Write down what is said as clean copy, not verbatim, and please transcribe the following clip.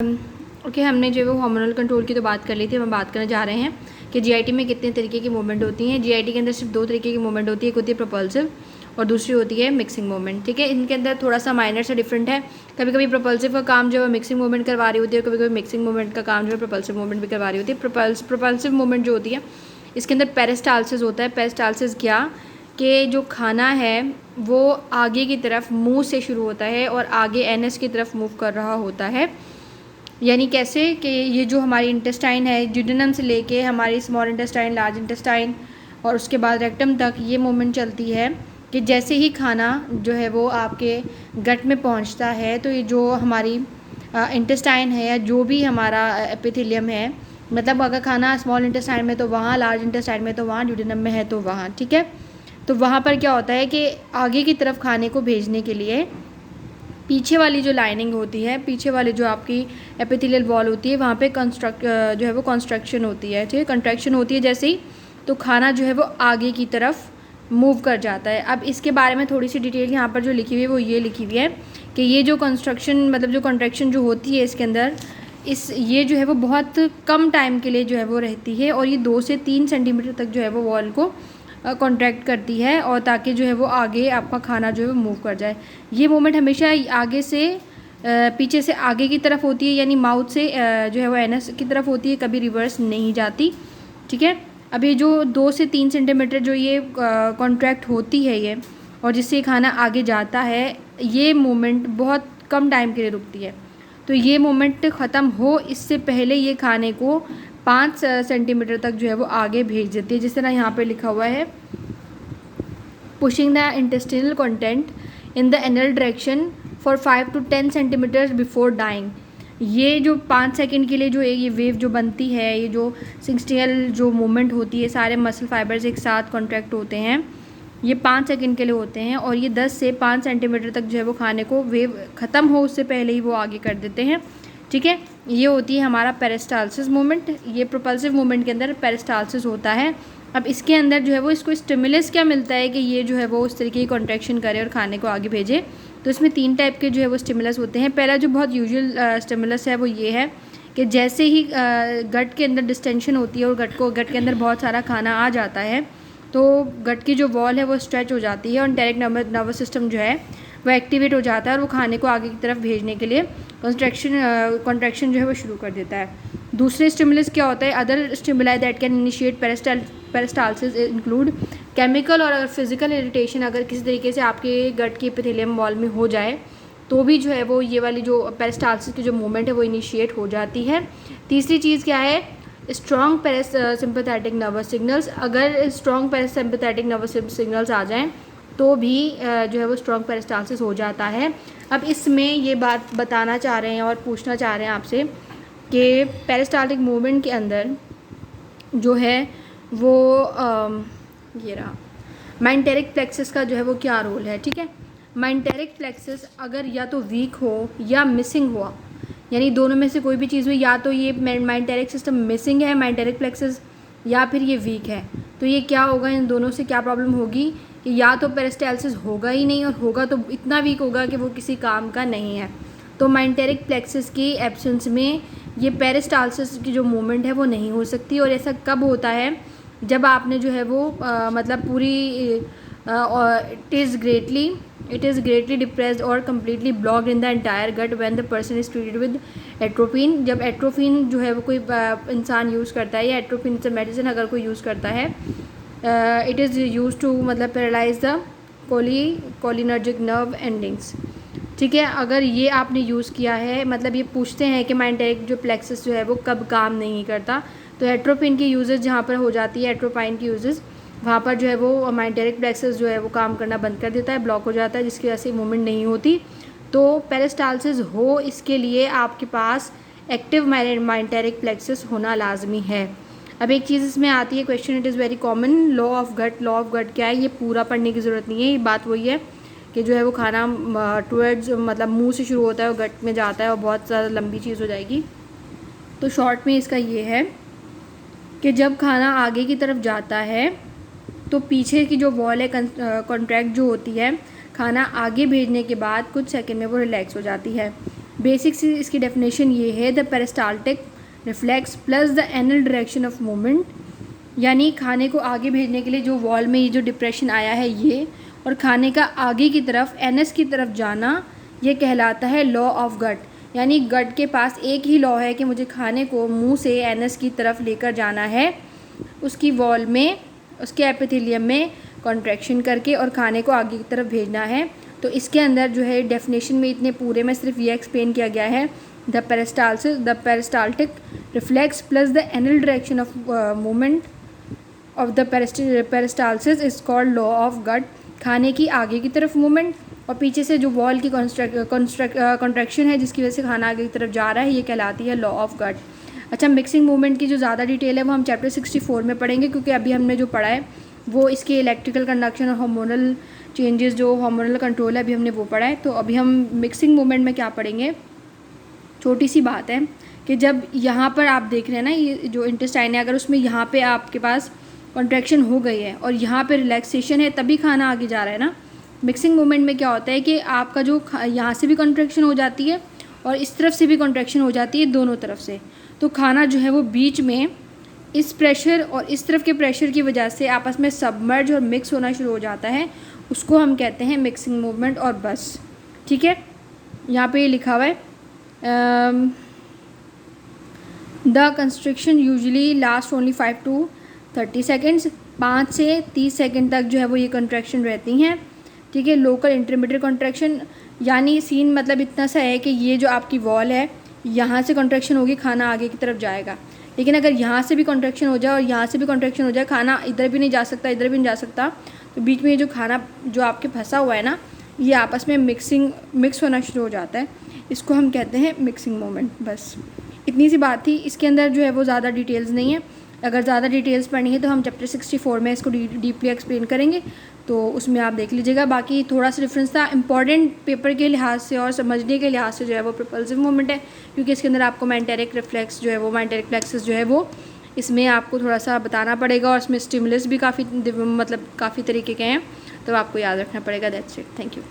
Okay, हमने जो है वो हार्मोनल कंट्रोल की तो बात कर ली थी। हम बात करने जा रहे हैं कि जीआईटी में कितने तरीके की मूवमेंट होती हैं। जीआईटी के अंदर सिर्फ दो तरीके की मूवमेंट होती है, एक होती है प्रोपल्सिव और दूसरी होती है मिक्सिंग मूवमेंट। ठीक है, इनके अंदर थोड़ा सा माइनर सा डिफरेंट है। कभी कभी प्रोपल्सिव का काम जो है मिक्सिंग मूवमेंट करवा रही होती है, कभी कभी मिक्सिंग मूवमेंट का काम जो है प्रोपल्सिव मूवमेंट भी करवा रही होती है। प्रोपल्सिव मूवमेंट जो होती है इसके अंदर पेरिस्टाल्सिस होता है। पेरिस्टाल्सिस क्या कि जो खाना है वो आगे की तरफ मुंह से शुरू होता है और आगे एनएस की तरफ मूव कर रहा होता है। यानी कैसे कि ये जो हमारी इंटेस्टाइन है, ड्यूडेनम से लेके हमारी स्मॉल इंटेस्टाइन, लार्ज इंटेस्टाइन और उसके बाद रेक्टम तक ये मूवमेंट चलती है कि जैसे ही खाना जो है वो आपके गट में पहुंचता है तो ये जो हमारी इंटेस्टाइन है या जो भी हमारा एपिथेलियम है, मतलब अगर खाना स्मॉल इंटेस्टाइन में तो वहाँ, लार्ज इंटेस्टाइन में तो वहाँ, ड्यूडेनम में है तो वहाँ। ठीक है, तो वहाँ पर क्या होता है कि आगे की तरफ खाने को भेजने के लिए पीछे वाली जो लाइनिंग होती है, पीछे वाली जो आपकी एपिथेलियल वॉल होती है, वहाँ पे जो है वो कंस्ट्रक्शन होती है। ठीक है, कंट्रैक्शन होती है जैसे ही, तो खाना जो है वो आगे की तरफ मूव कर जाता है। अब इसके बारे में थोड़ी सी डिटेल यहाँ पर जो लिखी हुई है वो ये लिखी हुई है कि ये जो कंस्ट्रक्शन मतलब जो कंट्रैक्शन जो होती है इसके अंदर ये जो है वो बहुत कम टाइम के लिए जो है वो रहती है और ये 2 से 3 सेंटीमीटर तक जो है वो वॉल को कॉन्ट्रैक्ट करती है और ताकि जो है वो आगे आपका खाना जो है वो मूव कर जाए। ये मूवमेंट हमेशा आगे से पीछे से आगे की तरफ होती है, यानी माउथ से जो है वो एनस की तरफ होती है, कभी रिवर्स नहीं जाती। ठीक है, अब ये जो 2 से 3 सेंटीमीटर जो ये कॉन्ट्रैक्ट होती है ये और जिससे खाना आगे जाता है, ये मूवमेंट बहुत कम टाइम के लिए रुकती है। तो ये मूवमेंट ख़त्म हो इससे पहले ये खाने को 5 सेंटीमीटर तक जो है वो आगे भेज देती है। जिस तरह यहाँ पे लिखा हुआ है, pushing the intestinal content in the anal direction for 5 to 10 centimeters before dying. ये जो 5 सेकंड के लिए जो ये वेव जो बनती है, ये जो सिंक्सटियल जो मूवमेंट होती है, सारे मसल फाइबर्स एक साथ कॉन्ट्रैक्ट होते हैं, ये 5 सेकंड के लिए होते हैं और ये 10 से 5 सेंटीमीटर तक जो है वो खाने को वेव ख़त्म हो उससे पहले ही वो आगे कर देते हैं। ठीक है, ये होती है हमारा पेरिस्टाल्सिस मूवमेंट। ये प्रोपल्सिव मूवमेंट के अंदर पेरिस्टाल्सिस होता है। अब इसके अंदर जो है वो इसको स्टिमुलस क्या मिलता है कि ये जो है वो उस तरीके की कॉन्ट्रैक्शन करे और खाने को आगे भेजे। तो इसमें 3 टाइप के जो है वो स्टिमुलस होते हैं। पहला जो बहुत यूजुअल स्टिमुलस है वो ये है कि जैसे ही गट के अंदर डिस्टेंशन होती है और गट के अंदर बहुत सारा खाना आ जाता है तो गट की जो वॉल है वो स्ट्रेच हो जाती है और एंटेरिक नर्वस सिस्टम जो है वो एक्टिवेट हो जाता है और वो खाने को आगे की तरफ भेजने के लिए कॉन्ट्रैक्शन जो है वो शुरू कर देता है। दूसरे स्टिमुलस क्या होता है, other stimuli that can initiate peristalsis include chemical और फिजिकल इरिटेशन। अगर किसी तरीके से आपके गट की एपिथेलियम वॉल में हो जाए तो भी जो है वो ये वाली जो पेरिस्टाल्सिस की जो मूवमेंट है वो इनिशिएट हो जाती है। तीसरी चीज़ क्या है, स्ट्रॉन्ग पैरासिम्पैथेटिक नर्वस सिग्नल्स। अगर स्ट्रॉन्ग पैरासिम्पैथेटिक नर्वस सिग्नल्स आ जाएं तो भी जो है वो स्ट्रॉन्ग पेरिस्टाल्सिस हो जाता है। अब इसमें ये बात बताना चाह रहे हैं और पूछना चाह रहे हैं आपसे कि पेरिस्टाल्टिक मूवमेंट के अंदर जो है वो ये रहा मेंटेरिक प्लेक्सस का जो है वो क्या रोल है। ठीक है, मेंटेरिक प्लेक्सस अगर या तो वीक हो या मिसिंग हुआ, यानी दोनों में से कोई भी चीज़ हुई, या तो ये मेंटेरिक सिस्टम मिसिंग है मेंटेरिक प्लेक्सस या फिर ये वीक है, तो ये क्या होगा, इन दोनों से क्या प्रॉब्लम होगी कि या तो पेरिस्टाल्सिस होगा ही नहीं और होगा तो इतना वीक होगा कि वो किसी काम का नहीं है। तो मेंटेरिक प्लेक्सस की एब्सेंस में ये पेरिस्टाल्सिस की जो मूवमेंट है वो नहीं हो सकती। और ऐसा कब होता है, जब आपने जो है वो मतलब पूरी इट इज़ ग्रेटली डिप्रेस्ड और completely blocked in the entire gut when the person is treated with atropine. जब एट्रोपिन जो है वो कोई इंसान यूज़ करता है या एट्रोपिन से मेडिसिन अगर कोई यूज़ करता है, इट इज़ यूज टू मतलब paralyse the cholinergic nerve endings. ठीक है, अगर ये आपने यूज़ किया है, मतलब ये पूछते हैं कि मेंटेरिक जो प्लेक्सस जो है वो कब काम नहीं करता, तो एट्रोपिन की यूजेस जहाँ पर हो जाती है, एट्रोपाइन की यूजेस, वहाँ पर जो है वो मेंटेरिक प्लेक्सस जो है वो काम करना बंद कर देता है, ब्लॉक हो जाता है, जिसकी वजह से मूवमेंट नहीं होती। तो पेरिस्टाल्सिस हो इसके लिए आपके पास एक्टिव मेंटेरिक प्लेक्सस होना लाजमी है। अब एक चीज़ इसमें आती है question, it is very common, law of gut. Law of gut क्या है, ये पूरा पढ़ने की ज़रूरत नहीं है। ये बात वही है कि जो है वो खाना टूवर्ड्स मतलब मुंह से शुरू होता है और गट में जाता है और बहुत ज़्यादा लंबी चीज़ हो जाएगी। तो शॉर्ट में इसका ये है कि जब खाना आगे की तरफ जाता है तो पीछे की जो वॉल है कॉन्ट्रैक्ट जो होती है, खाना आगे भेजने के बाद कुछ सेकंड में वो रिलैक्स हो जाती है। बेसिक सी इसकी डेफिनेशन ये है, the peristaltic reflex plus the anal direction of movement, यानी खाने को आगे भेजने के लिए जो वॉल में ये जो डिप्रेशन आया है ये, और खाने का आगे की तरफ एनएस की तरफ जाना, ये कहलाता है लॉ ऑफ गट। यानी गट के पास एक ही लॉ है कि मुझे खाने को मुंह से एनएस की तरफ लेकर जाना है, उसकी वॉल में, उसके एपिथेलियम में कॉन्ट्रैक्शन करके और खाने को आगे की तरफ भेजना है। तो इसके अंदर जो है डेफिनेशन में इतने पूरे में सिर्फ ये एक्सप्लेन किया गया है, the peristaltic reflex plus the anal direction of movement of the peristalsis is called law of gut. खाने की आगे की तरफ मूवमेंट और पीछे से जो वॉल की कॉन्ट्रैक्शन है जिसकी वजह से खाना आगे की तरफ जा रहा है, ये कहलाती है लॉ ऑफ गट। अच्छा, मिक्सिंग मूवमेंट की जो ज़्यादा डिटेल है वो हम चैप्टर 64 में पढ़ेंगे, क्योंकि अभी हमने जो पढ़ा है वो इसके इलेक्ट्रिकल कंडक्शन और हार्मोनल चेंजेस, जो हार्मोनल कंट्रोल है, अभी हमने वो पढ़ा है। तो अभी हम मिक्सिंग मूवमेंट में क्या पढ़ेंगे, छोटी सी बात है कि जब यहाँ पर आप देख रहे हैं ना, ये जो इंटेस्टाइन है, अगर उसमें यहाँ पे आपके पास कॉन्ट्रैक्शन हो गई है और यहाँ पे रिलैक्सेशन है, तभी खाना आगे जा रहा है ना। मिक्सिंग मूवमेंट में क्या होता है कि आपका जो यहाँ से भी कॉन्ट्रैक्शन हो जाती है और इस तरफ से भी कॉन्ट्रैक्शन हो जाती है, दोनों तरफ से। तो खाना जो है वो बीच में इस प्रेशर और इस तरफ के प्रेशर की वजह से आपस में सबमर्ज और मिक्स होना शुरू हो जाता है, उसको हम कहते हैं मिक्सिंग मूवमेंट। और बस ठीक है, यहाँ पे ये लिखा हुआ है, the construction usually last only 5 to 30 seconds, 5 से 30 सेकेंड तक जो है वो ये कंट्रैक्शन रहती हैं। ठीक है, लोकल इंटरमीडिएट कॉन्ट्रैक्शन, यानी सीन मतलब इतना सा है कि ये जो आपकी वॉल है, यहाँ से कॉन्ट्रैक्शन होगी, खाना आगे की तरफ जाएगा। लेकिन अगर यहाँ से भी कॉन्ट्रैक्शन हो जाए और यहाँ से भी कॉन्ट्रैक्शन हो जाए, खाना इधर भी नहीं जा सकता, इधर भी नहीं जा सकता, तो बीच में ये जो खाना जो आपके फंसा हुआ है ना, ये आपस में मिक्स होना शुरू हो जाता है, इसको हम कहते हैं मिक्सिंग मोमेंट। बस इतनी सी बात थी, इसके अंदर जो है वो ज़्यादा डिटेल्स नहीं है। अगर ज़्यादा डिटेल्स पढ़नी है तो हम चैप्टर 64 में इसको डीपली एक्सप्लेन करेंगे, तो उसमें आप देख लीजिएगा। बाकी थोड़ा सा डिफरेंस था इंपॉर्टेंट पेपर के लिहाज से और समझने के लिहाज से जो है वो प्रोपल्सिव मूवमेंट है, क्योंकि इसके अंदर आपको मेंटेरिक रिफ्लेक्स जो है वो, मेंटेरिक प्लेक्सस जो है वो, इसमें आपको थोड़ा सा बताना पड़ेगा, और इसमें स्टिमुलस भी काफ़ी मतलब काफ़ी तरीके के हैं, तो आपको याद रखना पड़ेगा। That's it, thank you.